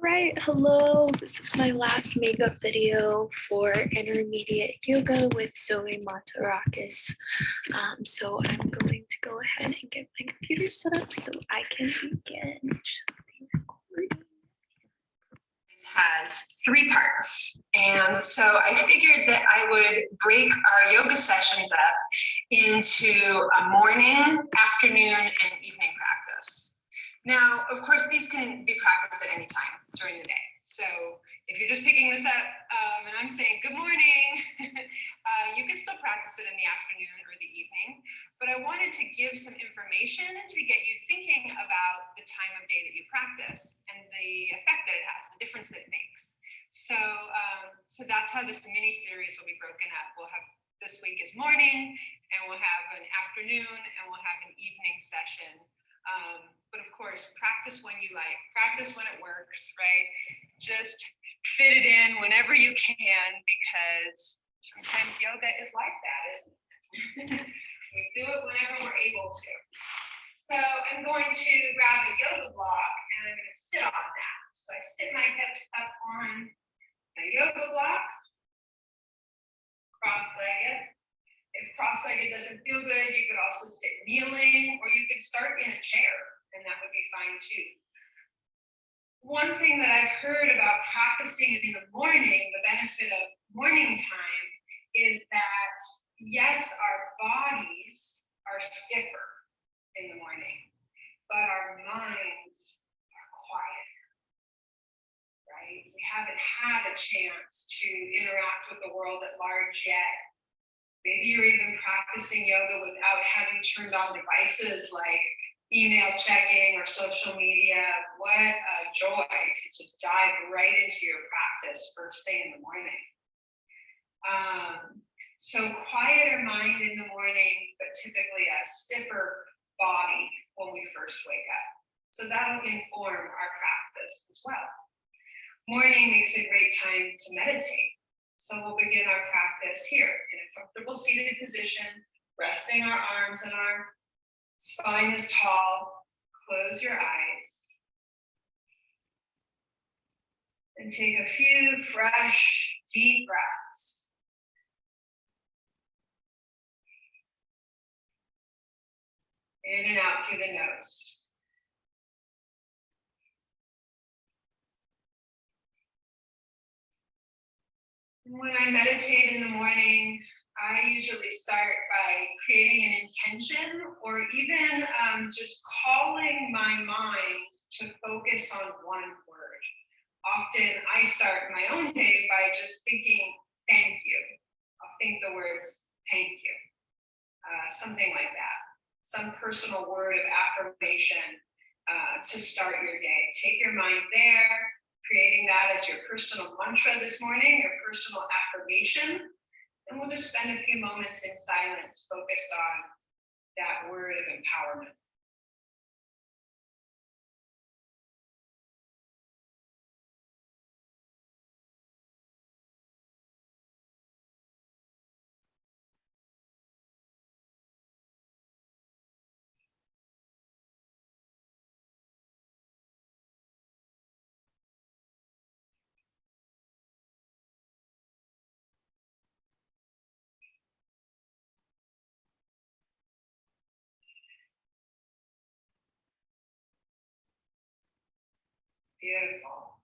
Right, hello. This is my last makeup video for intermediate yoga with Zoe Mantarakis. So I'm going to go ahead and get my computer set up so I can begin. Has three parts, and so I figured that I would break our yoga sessions up into a morning, afternoon, and evening practice. Now, of course, these can be practiced at any time during the day. So if you're just picking this up and I'm saying good morning, you can still practice it in the afternoon or the evening. But I wanted to give some information to get you thinking about the time of day that you practice and the effect that it has, the difference that it makes. So that's how this mini series will be broken up. We'll have this week is morning, and we'll have an afternoon, and we'll have an evening session. But of course, practice when you like, practice when it works, right? Just fit it in whenever you can, because sometimes yoga is like that, isn't it? We do it whenever we're able to. So I'm going to grab a yoga block and I'm going to sit on that. So I sit my hips up on my yoga block, cross-legged. If cross-legged doesn't feel good, you could also sit kneeling, or you could start in a chair, and that would be fine too. One thing that I've heard about practicing in the morning, the benefit of morning time, is that yes, our bodies are stiffer in the morning, but our minds are quieter, right? We haven't had a chance to interact with the world at large yet. Maybe you're even practicing yoga without having turned on devices like email checking or social media. What a joy to just dive right into your practice first thing in the morning. So quieter mind in the morning, but typically a stiffer body when we first wake up. So that'll inform our practice as well. Morning makes a great time to meditate. So we'll begin our practice here in a comfortable seated position, resting our arms and our spine is tall. Close your eyes. And take a few fresh, deep breaths. In and out through the nose. When I meditate in the morning, I usually start by creating an intention or even just calling my mind to focus on one word. Often I start my own day by just thinking, thank you. I'll think the words, thank you. Something like that. Some personal word of affirmation to start your day. Take your mind there. Creating that as your personal mantra this morning, your personal affirmation. And we'll just spend a few moments in silence focused on that word of empowerment. Beautiful.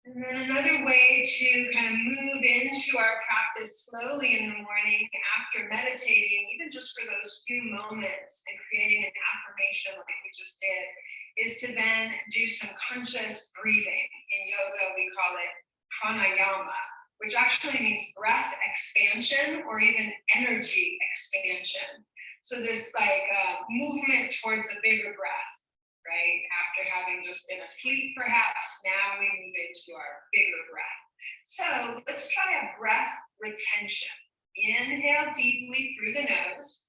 And then another way to kind of move into our practice slowly in the morning after meditating, even just for those few moments and creating an affirmation like we just did, is to then do some conscious breathing. In yoga, we call it pranayama, which actually means breath expansion or even energy expansion. So this movement towards a bigger breath. Right? After having just been asleep, perhaps, now we move into our bigger breath. So let's try a breath retention. Inhale deeply through the nose.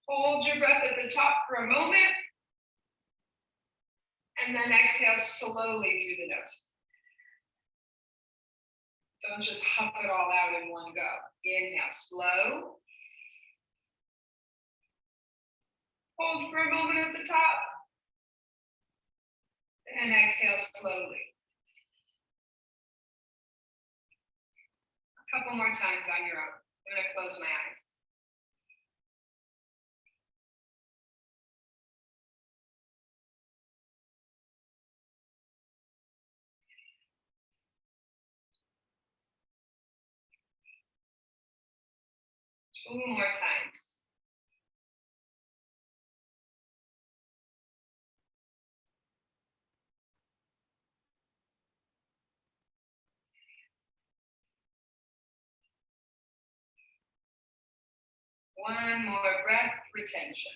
Hold your breath at the top for a moment. And then exhale slowly through the nose. Don't just huff it all out in one go. Inhale, slow. Hold for a moment at the top. And exhale slowly. A couple more times on your own. I'm going to close my eyes. Two more times. One more breath, retention.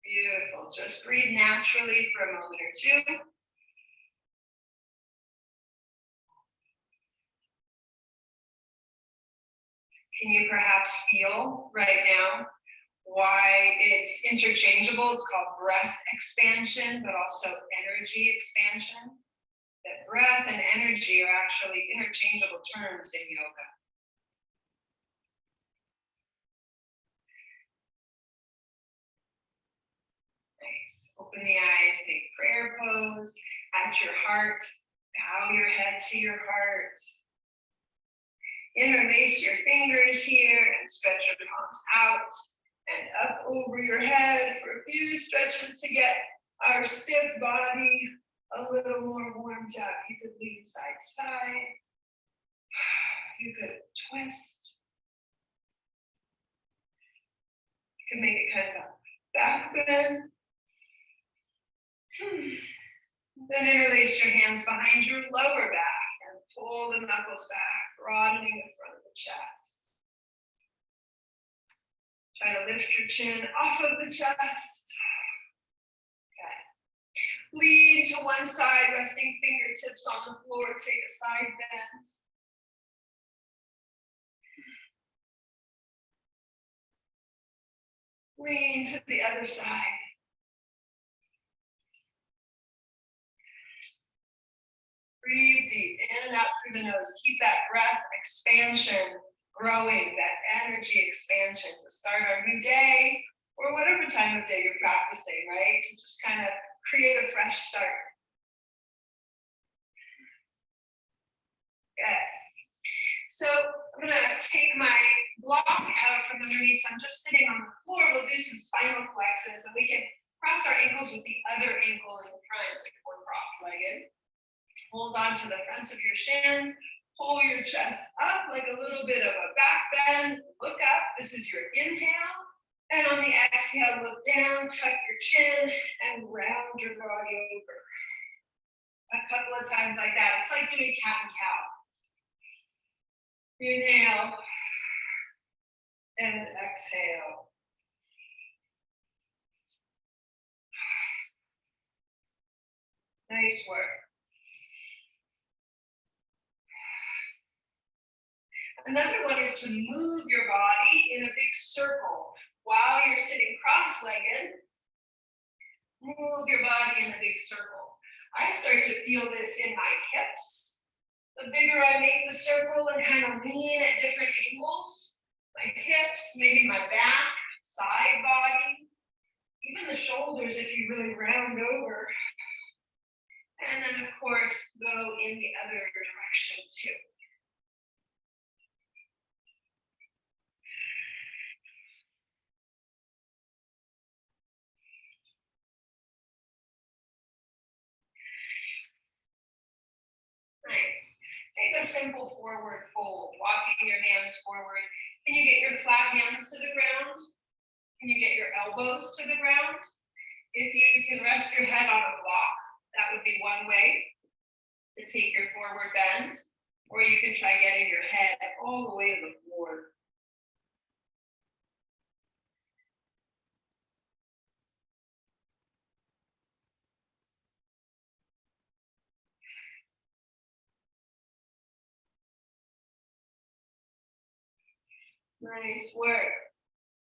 Beautiful. Just breathe naturally for a moment or two. Can you perhaps feel right now why it's interchangeable? It's called breath expansion, but also energy expansion. That breath and energy are actually interchangeable terms in yoga. Nice. Open the eyes, take prayer pose at your heart. Bow your head to your heart. Interlace your fingers here and stretch your palms out and up over your head for a few stretches to get our stiff body a little more warmed up. You could lean side to side. You could twist. You can make it kind of a back bend. Then interlace your hands behind your lower back and pull the knuckles back, broadening the front of the chest. Try to lift your chin off of the chest. Okay. Lean to one side, resting fingertips on the floor. Take a side bend. Lean to the other side. Breathe deep in and out through the nose. Keep that breath expansion growing, that energy expansion to start our new day or whatever time of day you're practicing, right? To just kind of create a fresh start. Good. So I'm going to take my block out from underneath. So I'm just sitting on the floor. We'll do some spinal flexes and we can cross our ankles with the other ankle in front if we're cross-legged. Hold on to the fronts of your shins. Pull your chest up like a little bit of a back bend. Look up. This is your inhale. And on the exhale, look down, tuck your chin, and round your body over. A couple of times like that. It's like doing cat and cow. Inhale. And exhale. Nice work. Another one is to move your body in a big circle while you're sitting cross-legged. Move your body in a big circle. I start to feel this in my hips. The bigger I make the circle and kind of lean at different angles, my hips, maybe my back, side body, even the shoulders if you really round over. And then of course, go in the other direction too. Nice. Take a simple forward fold, walking your hands forward. Can you get your flat hands to the ground? Can you get your elbows to the ground? If you can rest your head on a block, that would be one way to take your forward bend, or you can try getting your head all the way to the floor. Nice work.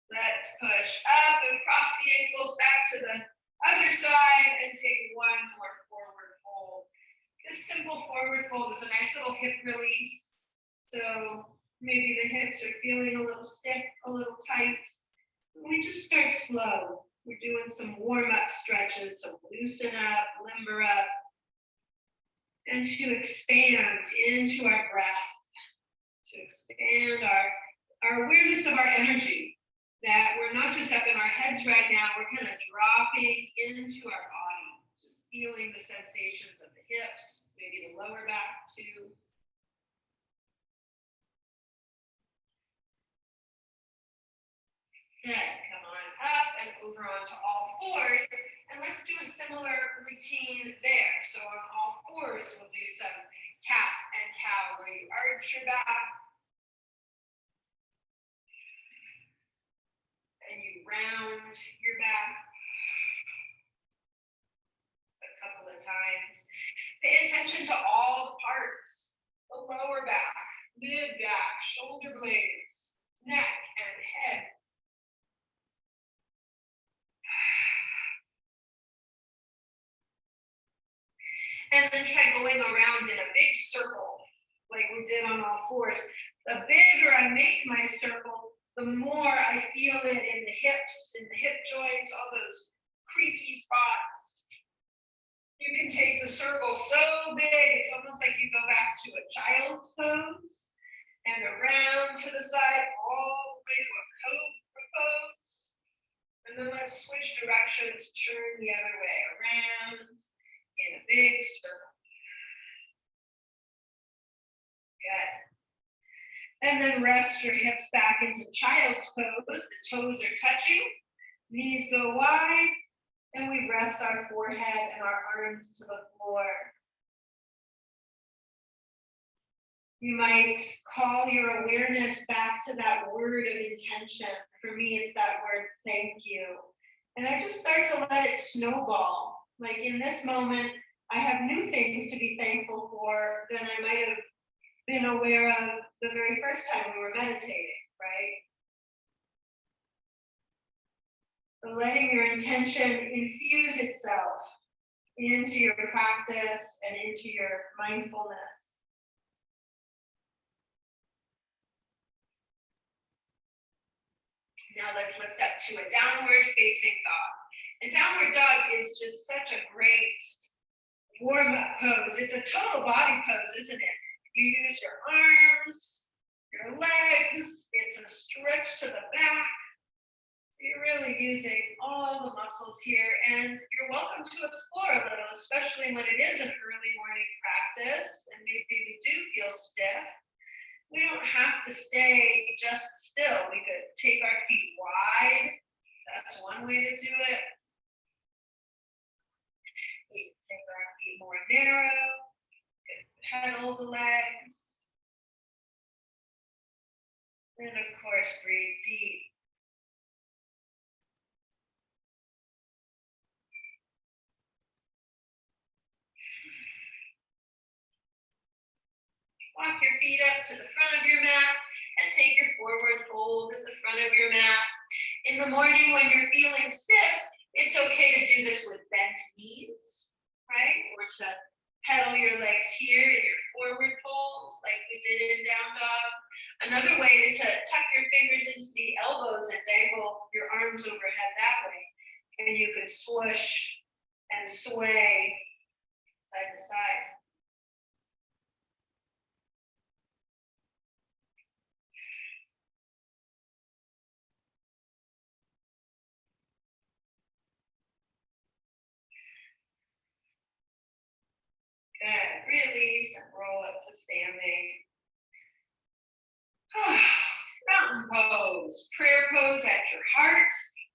Let's push up and cross the ankles back to the other side and take one more forward fold. This simple forward fold is a nice little hip release. So maybe the hips are feeling a little stiff, a little tight. We just start slow. We're doing some warm-up stretches to loosen up, limber up, and to expand into our breath, to expand our awareness of our energy, that we're not just up in our heads right now, we're kind of dropping into our body, just feeling the sensations of the hips, maybe the lower back too. Good, come on up and over onto all fours, and let's do a similar routine there. So on all fours, we'll do some cat and cow, where you arch your back, and you round your back a couple of times. Pay attention to all the parts, the lower back, mid back, shoulder blades, neck and head. And then try going around in a big circle, like we did on all fours. The bigger I make my circle, the more I feel it in the hips, in the hip joints, all those creaky spots. You can take the circle so big, it's almost like you go back to a child's pose, and around to the side, all the way to a cobra pose. And then let's switch directions, turn the other way around in a big circle. Good. And then rest your hips back into child's pose. The toes are touching, knees go wide, and we rest our forehead and our arms to the floor. You might call your awareness back to that word of intention. For me, it's that word, thank you. And I just start to let it snowball. Like in this moment, I have new things to be thankful for than I might have been aware of the very first time we were meditating, right? So letting your intention infuse itself into your practice and into your mindfulness. Now let's lift up to a downward facing dog. And downward dog is just such a great warm-up pose. It's a total body pose, isn't it? You use your arms, your legs, it's a stretch to the back. So you're really using all the muscles here, and you're welcome to explore a little, especially when it is an early morning practice, and maybe we do feel stiff. We don't have to stay just still. We could take our feet wide. That's one way to do it. We can take our feet more narrow. Pedal the legs. And of course, breathe deep. Walk your feet up to the front of your mat and take your forward fold at the front of your mat. In the morning when you're feeling stiff, it's okay to do this with bent knees, right? Or to pedal your legs here in your forward fold, like we did in down dog. Another way is to tuck your fingers into the elbows and dangle your arms overhead that way. And you could swoosh and sway side to side. Good. Release and roll up to standing. Mountain pose, prayer pose at your heart.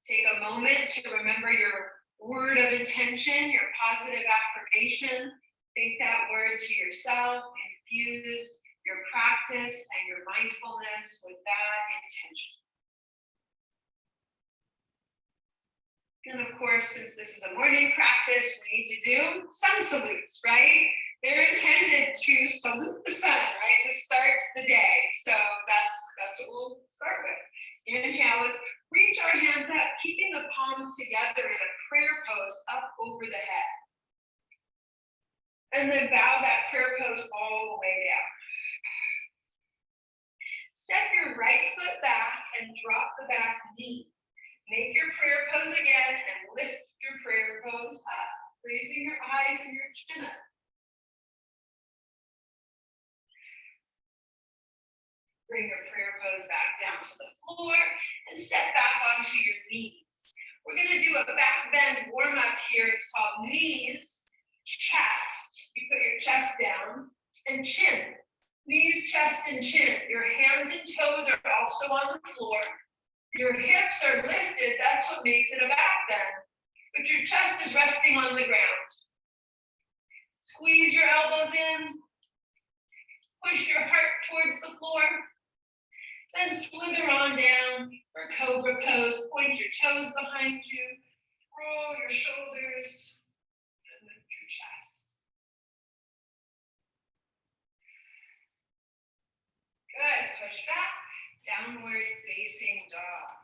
Take a moment to remember your word of intention, your positive affirmation. Think that word to yourself. Infuse your practice and your mindfulness with that intention. And of course, since this is a morning practice, we need to do sun salutes, right? They're intended to salute the sun, right? To start the day. So that's what we'll start with. Inhale, let's reach our hands up, keeping the palms together in a prayer pose up over the head. And then bow that prayer pose all the way down. Step your right foot back and drop the back knee. Make your prayer pose again and lift your prayer pose up, raising your eyes and your chin up. Bring your prayer pose back down to the floor and step back onto your knees. We're going to do a back bend warm up here. It's called knees, chest. You put your chest down and chin. Knees, chest, and chin. Your hands and toes are also on the floor. Your hips are lifted. That's what makes it a back bend. But your chest is resting on the ground. Squeeze your elbows in. Push your heart towards the floor. Then slither on down for cobra pose. Point your toes behind you. Roll your shoulders and lift your chest. Good. Push back. Downward facing dog.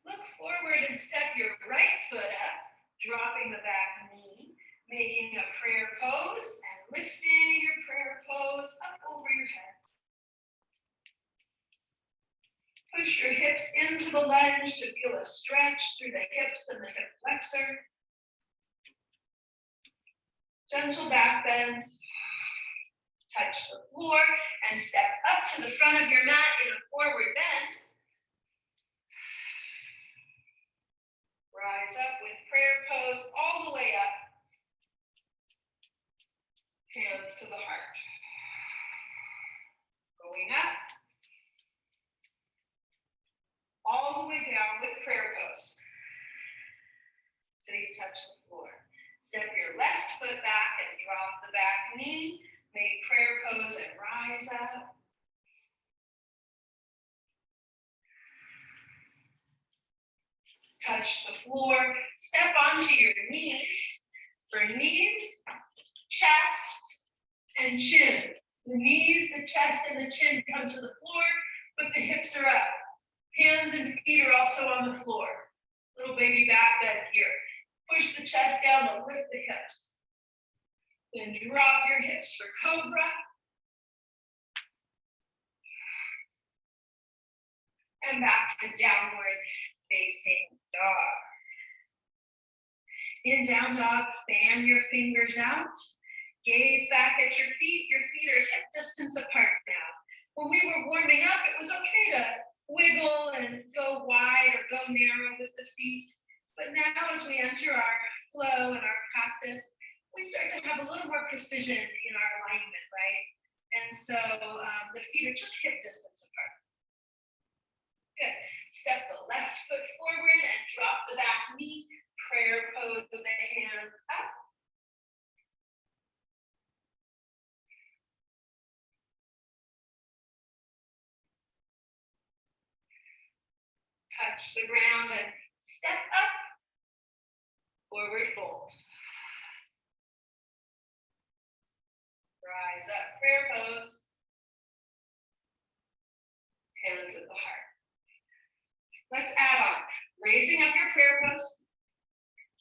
Look forward and step your right foot up, dropping the back knee, making a prayer pose and lifting your prayer pose up over your head. Push your hips into the lunge to feel a stretch through the hips and the hip flexor. Gentle back bend. Touch the floor and step up to the front of your mat in a forward bend. Rise up with prayer pose all the way up. Hands to the heart. Going up. All the way down with prayer pose. Till you touch the floor. Step your left foot back and drop the back knee. Make prayer pose and rise up. Touch the floor. Step onto your knees. For knees, chest, and chin. The knees, the chest, and the chin come to the floor, but the hips are up. Hands and feet are also on the floor. Little baby back bend here. Push the chest down and lift the hips. Then drop your hips for cobra. And back to downward facing dog. In down dog, fan your fingers out. Gaze back at your feet. Your feet are hip distance apart now. When we were warming up, it was okay to wiggle and go wide or go narrow with the feet. But now as we enter our flow and our practice, we start to have a little more precision in our alignment, right? And so the feet are just hip distance apart. Good. Step the left foot forward and drop the back knee. Prayer pose with the hands up. Touch the ground and step up. Forward fold. Rise up, prayer pose. Hands at the heart. Let's add on. Raising up your prayer pose.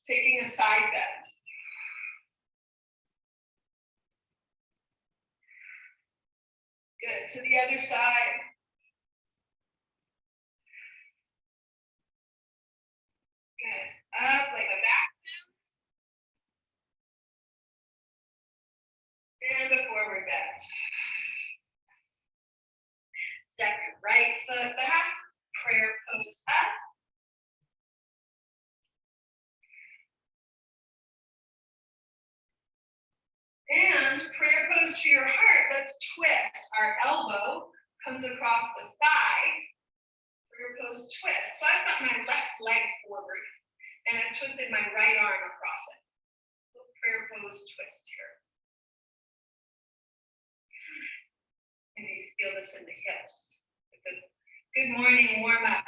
Taking a side bend. Good. To the other side. Good. Up like a back bend. And a forward bend. Step your right foot back. Prayer pose up. And prayer pose to your heart. Let's twist. Our elbow comes across the thigh. Prayer pose twist. So I've got my left leg forward and I've twisted my right arm across it. Little prayer pose twist here. And you feel this in the hips. Good morning, warm up.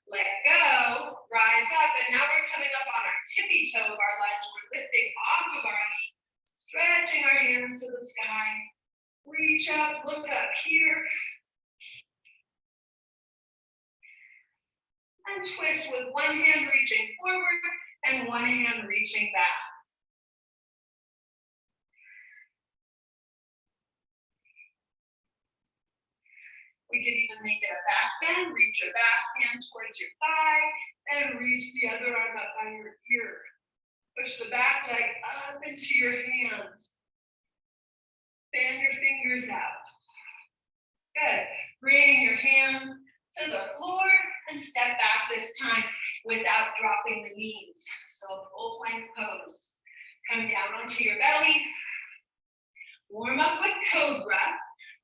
Let go, rise up, and now we're coming up on our tippy toe of our lunge. We're lifting off of our knee, stretching our hands to the sky, reaching reach up, look up here. And twist with one hand reaching forward and one hand reaching back. We could even make it a back bend, reach your back hand towards your thigh, and reach the other arm up by your ear. Push the back leg up into your hands. Fan your fingers out. Good. Bring your hands to the floor and step back this time without dropping the knees. So full plank pose. Come down onto your belly. Warm up with cobra.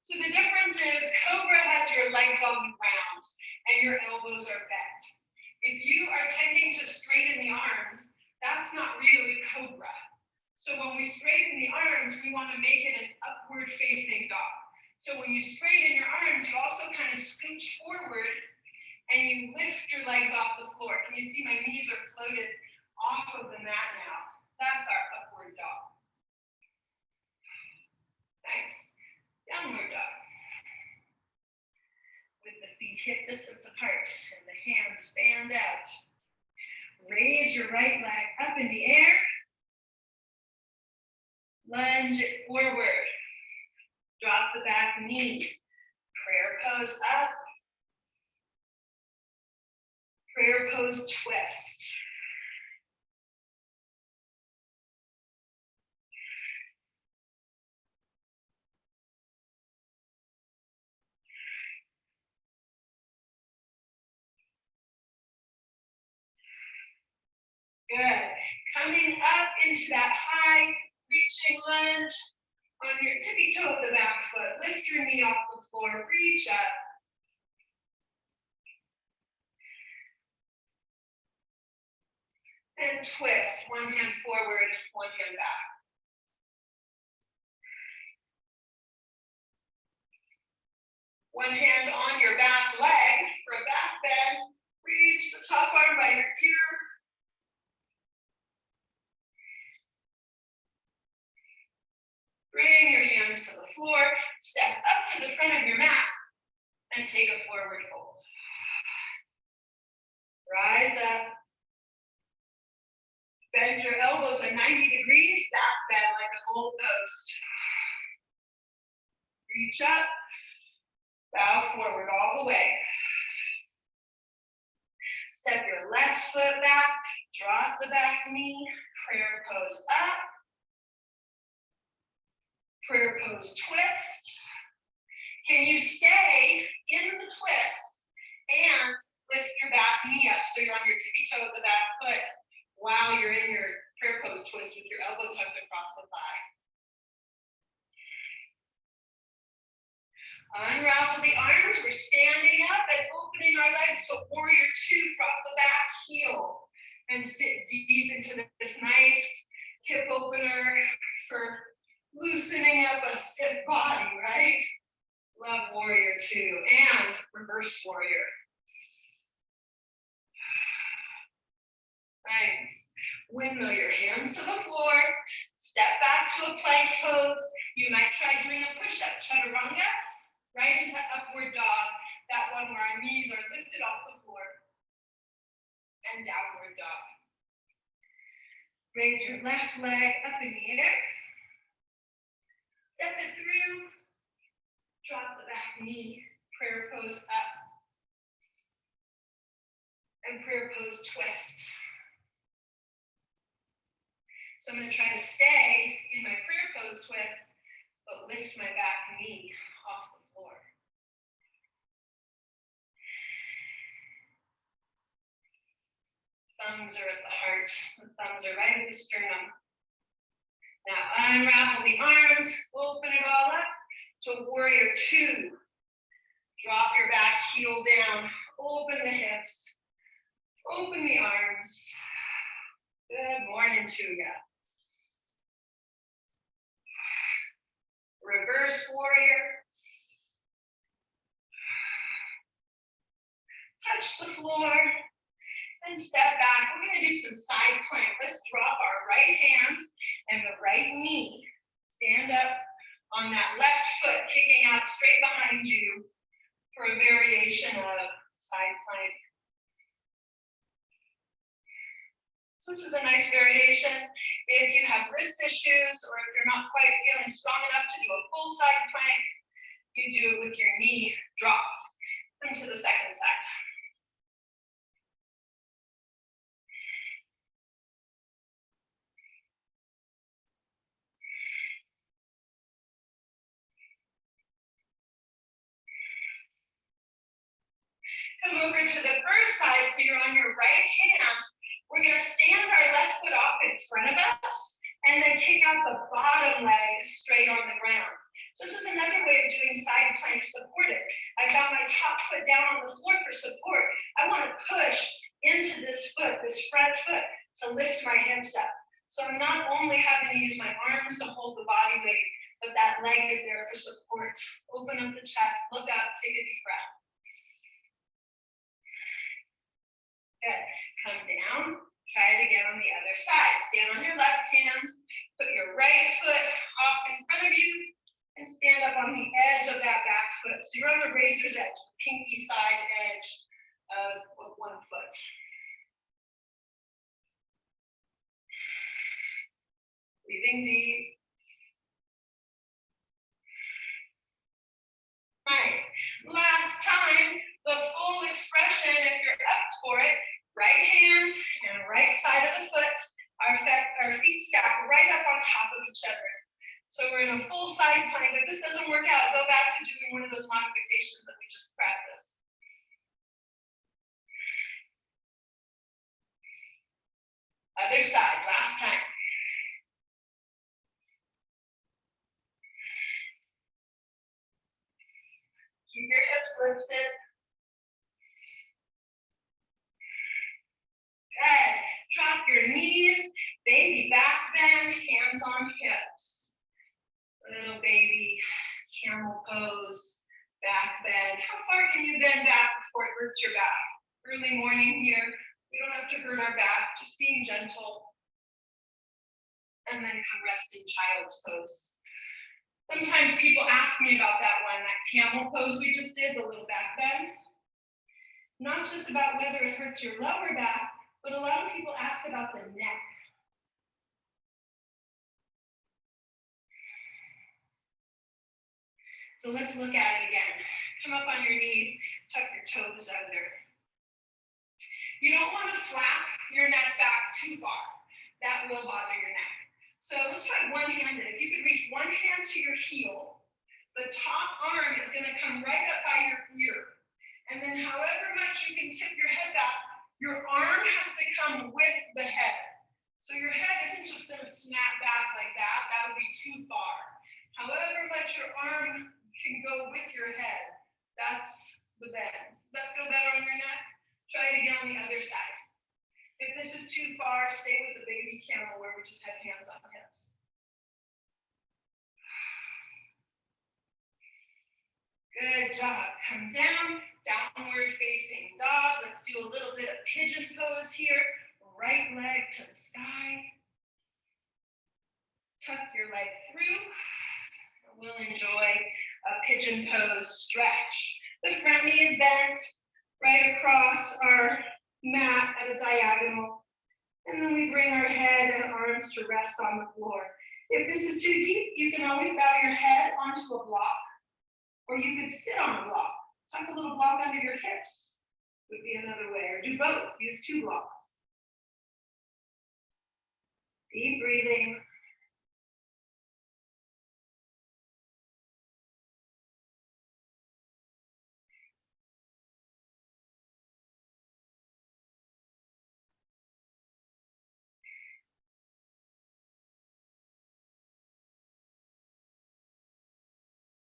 So the difference is cobra has your legs on the ground and your elbows are bent. If you are tending to straighten the arms, that's not really cobra. So when we straighten the arms, we want to make it an upward facing dog. So when you straighten your arms, you also kind of scooch forward and you lift your legs off the floor. Can you see my knees are floated off of the mat now? That's our upward dog. Nice. Downward dog. With the feet hip distance apart and the hands fanned out. Raise your right leg up in the air. Lunge it forward. Drop the back knee. Prayer pose up. Prayer pose twist. Good. Coming up into that high reaching lunge on your tippy toe of the back foot. Lift your knee off the floor. Reach up. And twist. One hand forward, one hand back. One hand on your back leg for a back bend. Reach the top arm by your ear. Bring your hands to the floor, step up to the front of your mat, and take a forward fold. Rise up. Bend your elbows at 90 degrees, back bend like a goalpost. Reach up, bow forward all the way. Step your left foot back, drop the back knee, prayer pose up. Prayer pose twist. Can you stay in the twist and lift your back knee up so you're on your tippy toe of the back foot while you're in your prayer pose twist with your elbow tucked across the thigh. Unravel the arms. We're standing up and opening our legs to warrior two. Drop the back heel and sit deep into this nice hip opener for loosening up a stiff body, right? Love warrior two and reverse warrior. Nice. Windmill your hands to the floor. Step back to a plank pose. You might try doing a push-up, chaturanga, right into upward dog. That one where our knees are lifted off the floor. And downward dog. Raise your left leg up in the air. Step it through, drop the back knee, prayer pose up, and prayer pose twist. So I'm going to try to stay in my prayer pose twist, but lift my back knee off the floor. Thumbs are at the heart, the thumbs are right at the sternum. Now unravel the arms, open it all up to warrior two. Drop your back heel down, open the hips, open the arms. Good morning to you. Reverse warrior. Touch the floor and step back. We're going to do some side plank. Let's drop our right hand and the right knee. Stand up on that left foot. foot kicking out straight behind you for a variation of side plank. So this is a nice variation. If you have wrist issues or if you're not quite feeling strong enough to do a full side plank, you do it with your knee dropped into the second side. Come over to the first side, so you're on your right hand. We're going to stand our left foot off in front of us and then kick out the bottom leg straight on the ground. So this is another way of doing side plank supported. I got my top foot down on the floor for support. I want to push into this foot, this front foot, to lift my hips up. So I'm not only having to use my arms to hold the body weight, but that leg is there for support. Open up the chest, look up, take a deep breath. Good. Come down. Try it again on the other side. Stand on your left hand. Put your right foot off in front of you and stand up on the edge of that back foot. So you're on the razor's edge, the pinky side edge of one foot. Breathing deep. Nice. Last time, the full expression, if you're up for it, right hand and right side of the foot, our feet stack right up on top of each other. So we're in a full side plank. If this doesn't work out, go back to doing one of those modifications that we just practiced. Other side, last time. Keep your hips lifted. Good. Drop your knees, baby back bend, hands on hips. Little baby camel pose, back bend. How far can you bend back before it hurts your back? Early morning here. We don't have to hurt our back, just being gentle. And then come rest in child's pose. Sometimes people ask me about that one, that camel pose we just did, the little back bend. Not just about whether it hurts your lower back, but a lot of people ask about the neck. So let's look at it again. Come up on your knees, tuck your toes under. You don't want to flap your neck back too far. That will bother your neck. So let's try one-handed. If you could reach one hand to your heel, the top arm is going to come right up by your ear. And then however much you can tip your head back, your arm has to come with the head. So your head isn't just going to snap back like that. That would be too far. However much your arm can go with your head, that's the bend. Does that feel better on your neck? Try it again on the other side. If this is too far, stay with the baby camel where we just have hands on hips. Good job. Come down, downward facing dog. Let's do a little bit of pigeon pose here. Right leg to the sky. Tuck your leg through. We'll enjoy a pigeon pose stretch. The front knee is bent right across our mat at a diagonal. And then we bring our head and arms to rest on the floor. If this is too deep, you can always bow your head onto a block, or you could sit on a block. Tuck a little block under your hips would be another way, or do both, use two blocks. Deep breathing.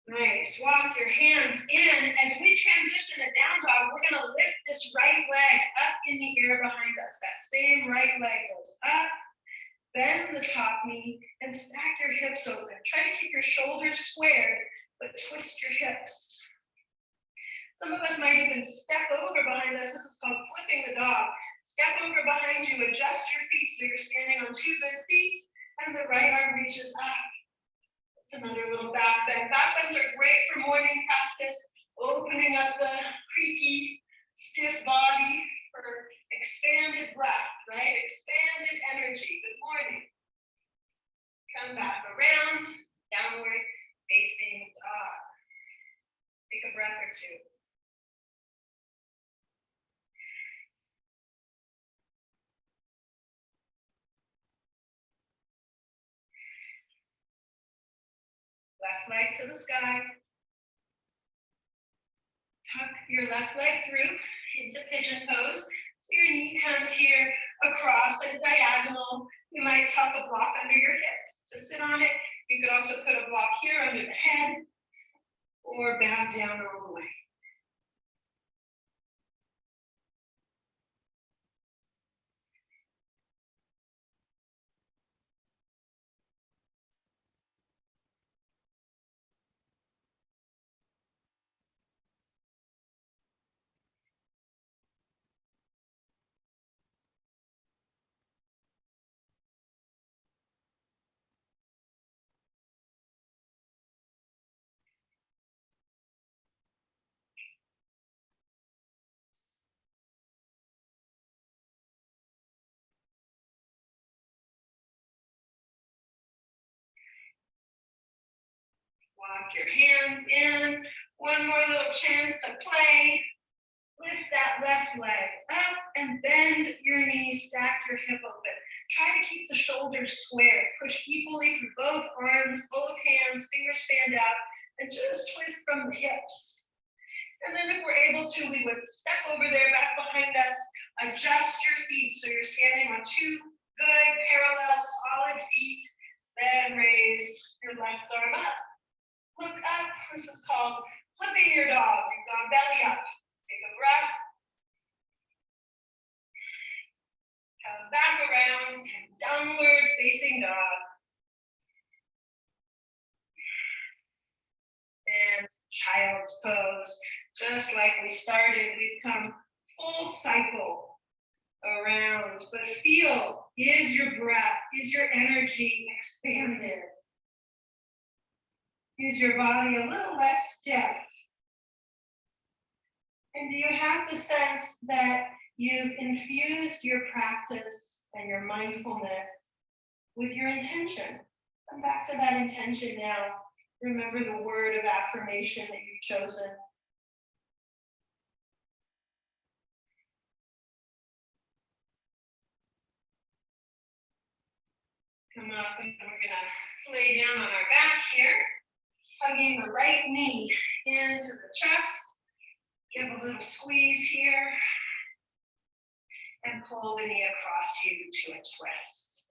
Nice. Walk your hands in. As we transition to down dog, we're going to lift this right leg up in the air behind us. That same right leg goes up, bend the top knee, and stack your hips open. Try to keep your shoulders squared, but twist your hips. Some of us might even step over behind us. This is called flipping the dog. Step over behind you, adjust your feet so you're standing on two good feet, and the right arm reaches up. It's another little back bend. Back bends are great great for morning practice, opening up the creaky, stiff body for expanded breath, right? Expanded energy. Good morning. Come back around, downward facing dog. Take a breath or two. Left leg to the sky. Tuck your left leg through into pigeon pose. So your knee comes here across at a diagonal. You might tuck a block under your hip to sit on it. You could also put a block here under the head or bow down all the way. Walk your hands in. One more little chance to play. Lift that left leg up and bend your knees, stack your hip open. Try to keep the shoulders square. Push equally through both arms, both hands, fingers stand out, and just twist from the hips. And then if we're able to, we would step over there, back behind us, adjust your feet so you're standing on two good, parallel, solid feet. Then raise your left arm up. Look up. This is called flipping your dog. You've gone belly up. Take a breath. Come back around and downward facing dog. And child's pose. Just like we started, we've come full cycle around. But feel, is your breath, is your energy expanded? Is your body a little less stiff? And do you have the sense that you've infused your practice and your mindfulness with your intention? Come back to that intention now. Remember the word of affirmation that you've chosen. Come up and we're gonna lay down on our back here, hugging the right knee into the chest. Give a little squeeze here and pull the knee across you to a twist.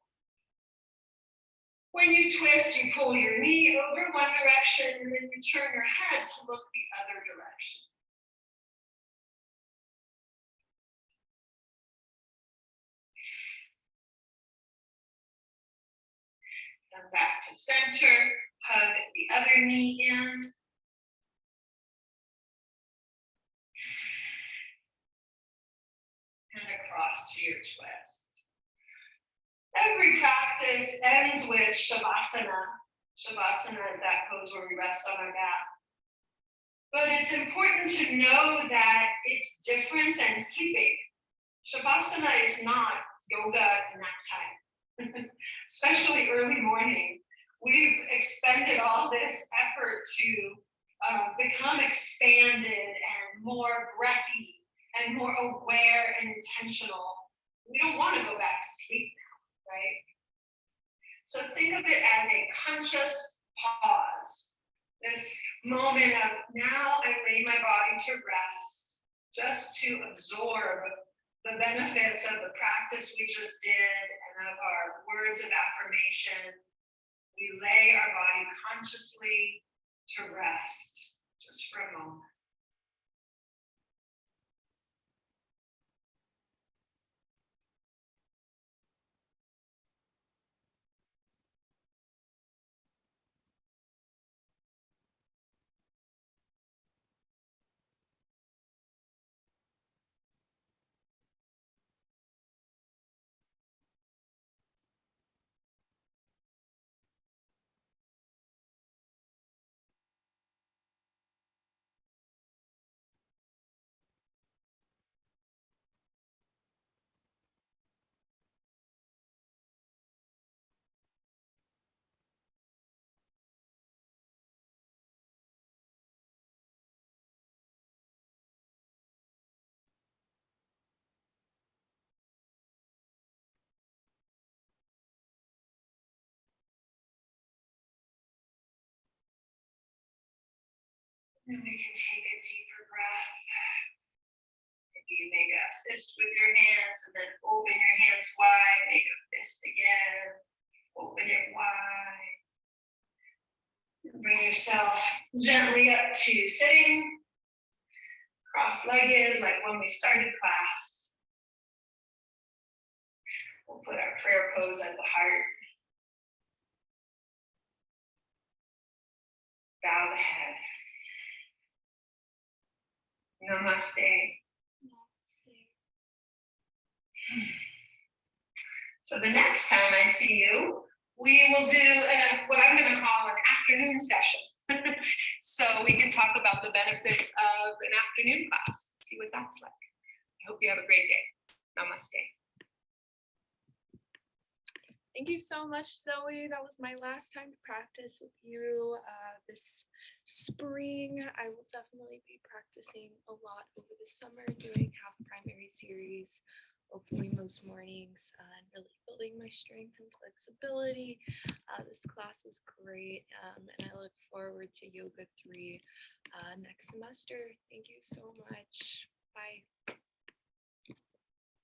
When you twist, you pull your knee over one direction and then you turn your head to look the other direction. Come back to center, hug the other knee in. And across to your twist. Every practice ends with Shavasana. Shavasana is that pose where we rest on our back. But it's important to know that it's different than sleeping. Shavasana is not yoga nap time, especially early morning. We've expended all this effort to become expanded and more breathy and more aware and intentional. We don't want to go back to sleep now, right? So think of it as a conscious pause. This moment of now I lay my body to rest, just to absorb the benefits of the practice we just did and of our words of affirmation. We lay our body consciously to rest, just for a moment. And we can take a deeper breath. You make a fist with your hands and then open your hands wide, make a fist again, open it wide. Bring yourself gently up to sitting, cross-legged like when we started class. We'll put our prayer pose at the heart. Bow the head. Namaste. So the next time I see you, we will do what I'm going to call an afternoon session. So we can talk about the benefits of an afternoon class, see what that's like. I hope you have a great day. Namaste. Thank you so much, Zoe. That was my last time to practice with you this spring. I will definitely be practicing a lot over the summer, doing half primary series, hopefully most mornings, and really building my strength and flexibility. This class was great, and I look forward to Yoga 3 next semester. Thank you so much. Bye.